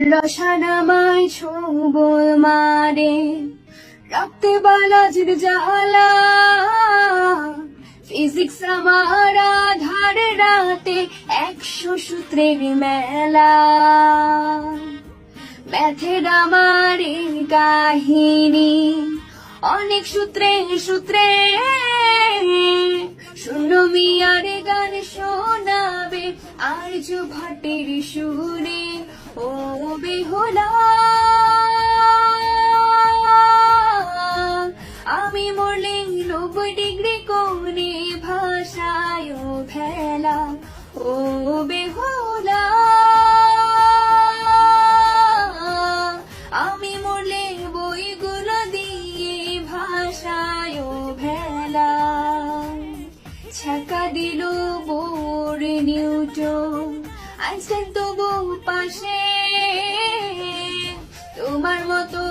রসানামায় ছোবল মারে রক্তে বালাজির জ্বালা, ফিজিক্স আমার আধার রাতে 100 সূত্রের মেলা, ম্যাথের আমার কাহিনী অনেক সূত্রে সূত্রে, শূন্য মিয়ার গান শোনাবে আর্য ভট্টের সুরে, ও বেহুলা আমি মরলে 90 ডিগ্রি কোণে ভাষায় ভেলা, ও বেহুলা আমি মরলে বইগুলো দিয়ে ভাষায় ভেলা, ছ্যাঁকা দিল বোর নিউটন আইনস্টাইন তবু পাশে, তোমার মতো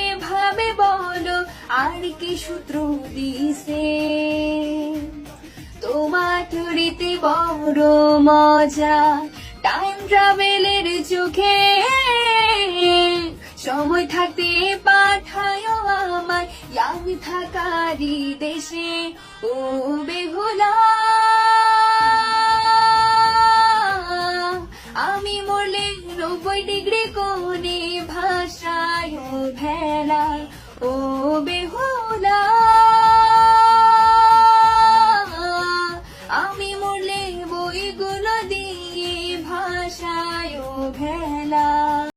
এভাবে বলো আর কি সূত্র দিছে, তোমার থরিতে বড় মজা টাইম ট্রাভেলের চোখে, সময় থাকতে পাঠায় আমায় আমি থাকারি দেশে, ও